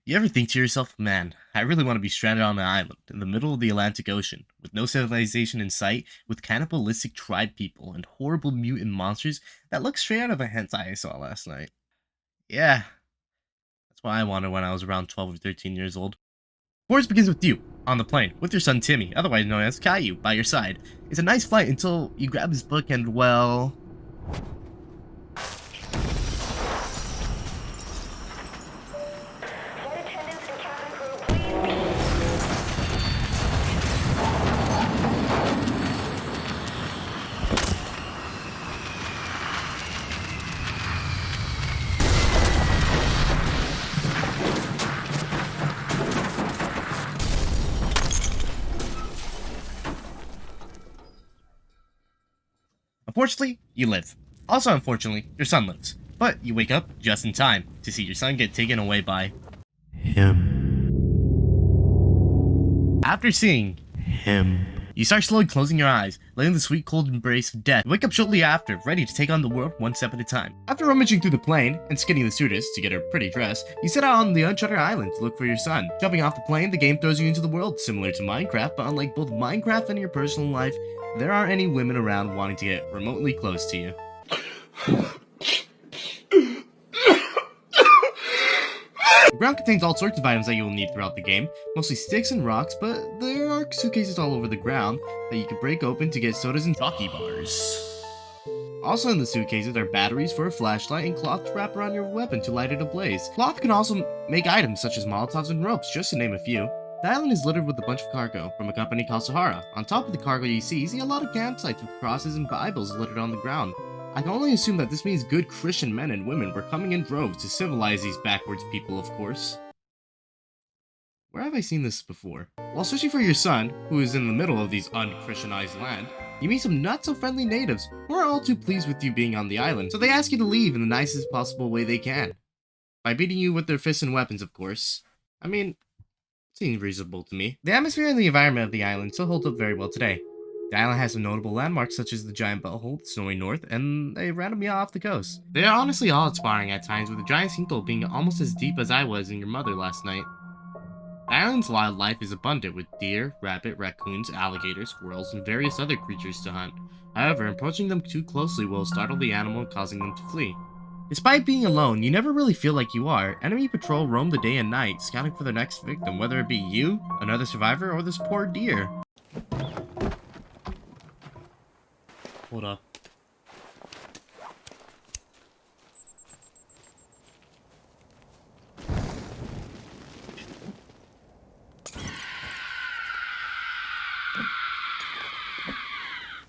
You ever think to yourself, man, I really want to be stranded on an island in the middle of the Atlantic Ocean, with no civilization in sight, with cannibalistic tribe people and horrible mutant monsters that look straight out of a hentai I saw last night? Yeah, that's what I wanted when I was around 12 or 13 years old. Force begins with you, on the plane, with your son Timmy, otherwise known as Caillou, by your side. It's a nice flight until you grab his book and, well... Unfortunately, you live. Also, unfortunately, your son lives. But you wake up just in time to see your son get taken away by him. After seeing him, you start slowly closing your eyes, letting the sweet cold embrace of death. You wake up shortly after, ready to take on the world one step at a time. After rummaging through the plane and skinning the stewardess to get her pretty dress, you set out on the Uncharted Island to look for your son. Jumping off the plane, the game throws you into the world, similar to Minecraft, but unlike both Minecraft and your personal life, there aren't any women around wanting to get remotely close to you. The ground contains all sorts of items that you will need throughout the game, mostly sticks and rocks, but there are suitcases all over the ground that you can break open to get sodas and jockey bars. Also in the suitcases are batteries for a flashlight and cloth to wrap around your weapon to light it ablaze. Cloth can also make items such as molotovs and ropes, just to name a few. The island is littered with a bunch of cargo from a company called Sahara. On top of the cargo you see a lot of campsites with crosses and Bibles littered on the ground. I can only assume that this means good Christian men and women were coming in droves to civilize these backwards people, of course. Where have I seen this before? While searching for your son, who is in the middle of these unchristianized land, you meet some not-so-friendly natives who aren't all too pleased with you being on the island, so they ask you to leave in the nicest possible way they can. By beating you with their fists and weapons, of course. I mean, seems reasonable to me. The atmosphere and the environment of the island still holds up very well today. The island has some notable landmarks such as the giant butthole, the snowy north, and a random yacht off the coast. They are honestly awe-inspiring at times, with the giant sinkhole being almost as deep as I was in your mother last night. The island's wildlife is abundant with deer, rabbit, raccoons, alligators, squirrels, and various other creatures to hunt. However, approaching them too closely will startle the animal, causing them to flee. Despite being alone, you never really feel like you are. Enemy patrol roam the day and night, scouting for their next victim, whether it be you, another survivor, or this poor deer. Hold up.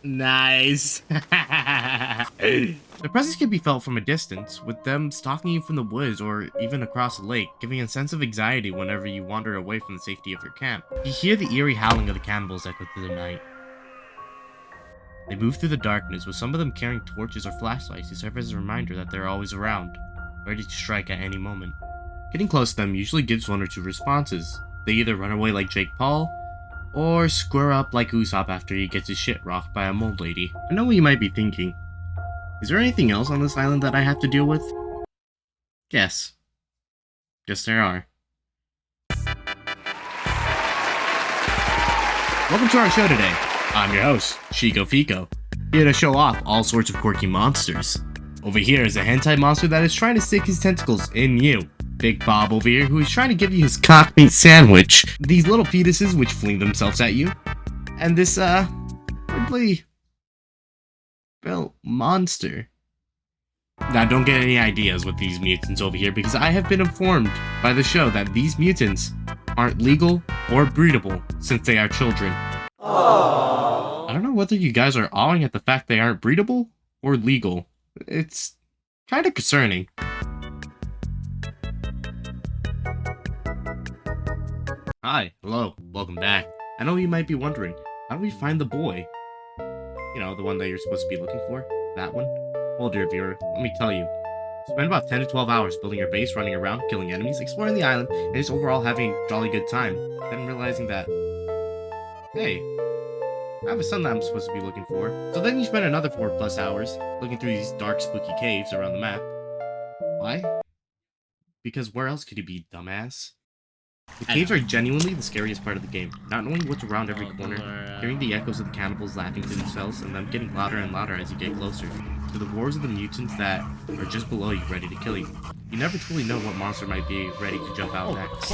Nice. Their presence can be felt from a distance, with them stalking you from the woods or even across the lake, giving a sense of anxiety whenever you wander away from the safety of your camp. You hear the eerie howling of the cannibals echo through the night. They move through the darkness, with some of them carrying torches or flashlights to serve as a reminder that they're always around, ready to strike at any moment. Getting close to them usually gives one or two responses. They either run away like Jake Paul, or square up like Usopp after he gets his shit rocked by a mold lady. I know what you might be thinking. Is there anything else on this island that I have to deal with? Yes. Yes, there are. Welcome to our show today. I'm your host, ChicoPhico, here to show off all sorts of quirky monsters. Over here is a hentai monster that is trying to stick his tentacles in you. Big Bob over here, who is trying to give you his cock meat sandwich. These little fetuses which fling themselves at you. And this, weirdly built monster. Now, don't get any ideas with these mutants over here, because I have been informed by the show that these mutants aren't legal or breedable since they are children. Aww. I don't know whether you guys are awing at the fact they aren't breedable or legal. It's kind of concerning. Hi, hello, welcome back. I know you might be wondering, how do we find the boy? You know, the one that you're supposed to be looking for? That one? Well, dear viewer, let me tell you. Spend about 10 to 12 hours building your base, running around, killing enemies, exploring the island, and just overall having a jolly good time. Then realizing that, hey, I have a son that I'm supposed to be looking for. So then you spend another 4+ hours looking through these dark, spooky caves around the map. Why? Because where else could he be, dumbass? The caves are genuinely the scariest part of the game. Not knowing what's around every corner, hearing the echoes of the cannibals laughing to themselves, and them getting louder and louder as you get closer, to the roars of the mutants that are just below you ready to kill you. You never truly know what monster might be ready to jump out next.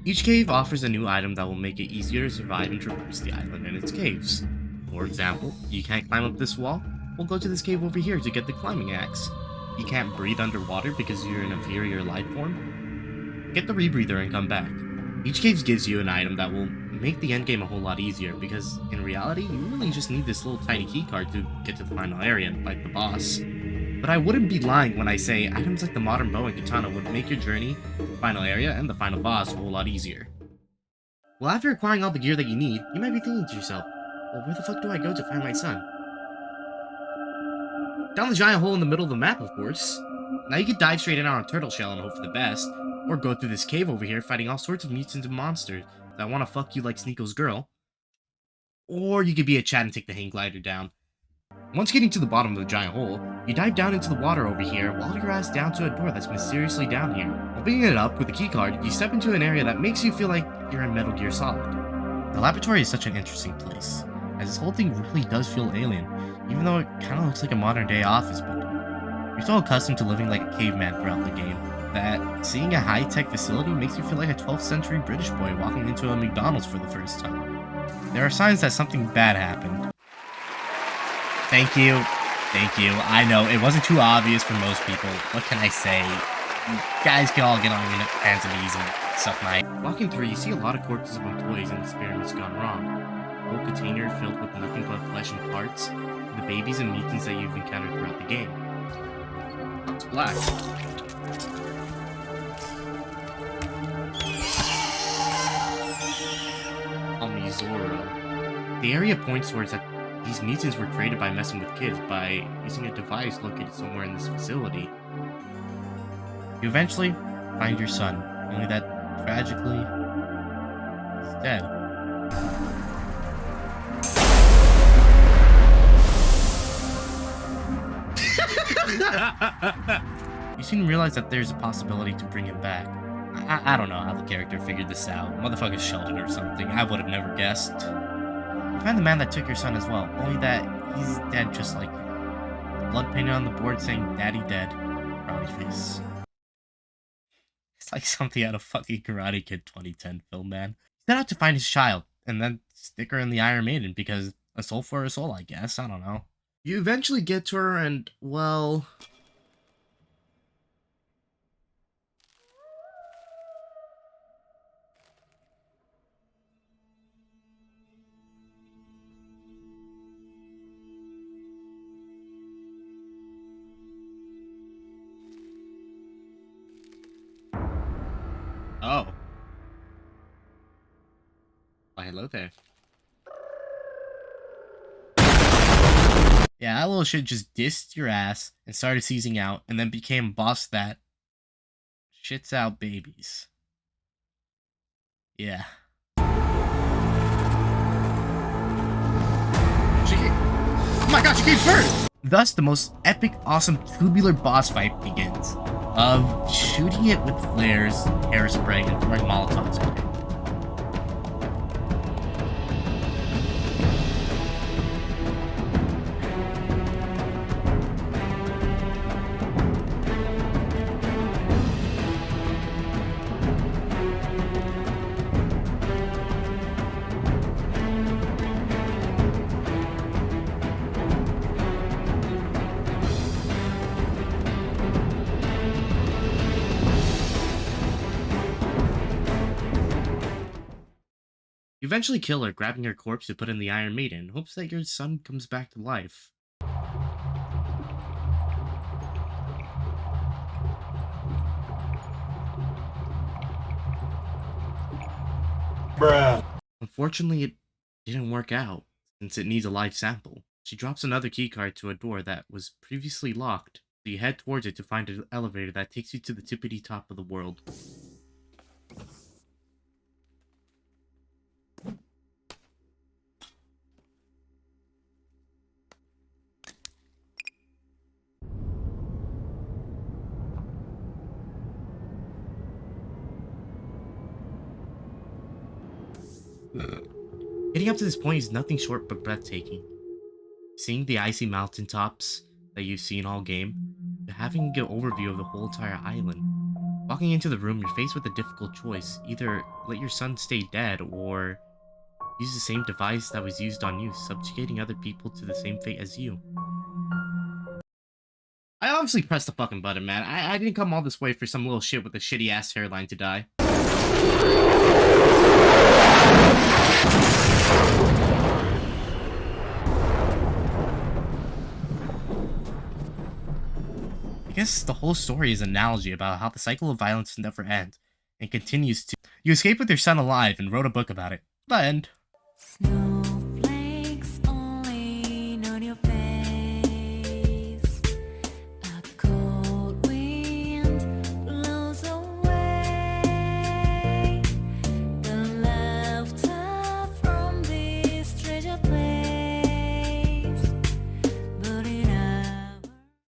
Each cave offers a new item that will make it easier to survive and traverse the island and its caves. For example, you can't climb up this wall? We'll go to this cave over here to get the climbing axe. You can't breathe underwater because you're an inferior life form? Get the rebreather and come back. Each cave gives you an item that will make the endgame a whole lot easier, because in reality, you really just need this little tiny keycard to get to the final area and fight the boss. But I wouldn't be lying when I say items like the modern bow and katana would make your journey to the final area and the final boss a whole lot easier. Well, after acquiring all the gear that you need, you might be thinking to yourself, well, where the fuck do I go to find my son? Down the giant hole in the middle of the map, of course. Now you could dive straight in on a turtle shell and hope for the best, or go through this cave over here fighting all sorts of mutants and monsters that want to fuck you like Sneeko's girl. Or you could be a Chad and take the hang glider down. Once getting to the bottom of the giant hole, you dive down into the water over here and wall your ass down to a door that's mysteriously down here. Opening it up with a keycard, you step into an area that makes you feel like you're in Metal Gear Solid. The laboratory is such an interesting place, as this whole thing really does feel alien, even though it kinda looks like a modern day office building. You're so accustomed to living like a caveman throughout the game, that seeing a high-tech facility makes you feel like a 12th century British boy walking into a McDonald's for the first time. There are signs that something bad happened. Thank you. I know, it wasn't too obvious for most people. What can I say? You guys can all get on your hands and knees and suck my... Walking through, you see a lot of corpses of employees and experiments gone wrong. A whole container filled with nothing but flesh and parts, the babies and mutants that you've encountered throughout the game. It's black. Zorro. The area points towards that these mutants were created by messing with kids by using a device located somewhere in this facility. You eventually find your son, only that tragically he's dead. You soon realize that there's a possibility to bring him back. I don't know how the character figured this out. Motherfucker's Sheldon or something. I would have never guessed. You find the man that took your son as well, only that he's dead just like you. Blood painted on the board saying "Daddy dead." Frowny face. It's like something out of fucking Karate Kid 2010 film, man. He set out to find his child, and then stick her in the Iron Maiden because a soul for a soul, I guess. I don't know. You eventually get to her and, well... Oh. Why, hello there. Yeah, that little shit just dissed your ass and started seizing out, and then became a boss that shits out babies. Yeah. Oh my god, she gave birth! Thus, the most epic, awesome, tubular boss fight begins. Of shooting it with flares, hairspray, and throwing Molotovs at it. You eventually kill her, grabbing her corpse to put in the Iron Maiden, in hopes that your son comes back to life. Bruh. Unfortunately, it didn't work out, since it needs a live sample. She drops another keycard to a door that was previously locked, so you head towards it to find an elevator that takes you to the tippity top of the world. Getting up to this point is nothing short but breathtaking. Seeing the icy mountaintops that you've seen all game, to having an overview of the whole entire island. Walking into the room, you're faced with a difficult choice. Either let your son stay dead, or use the same device that was used on you, subjugating other people to the same fate as you. I obviously pressed the fucking button, man. I didn't come all this way for some little shit with a shitty ass hairline to die. I guess the whole story is an analogy about how the cycle of violence never ends and continues to. You escaped with your son alive and wrote a book about it. The end.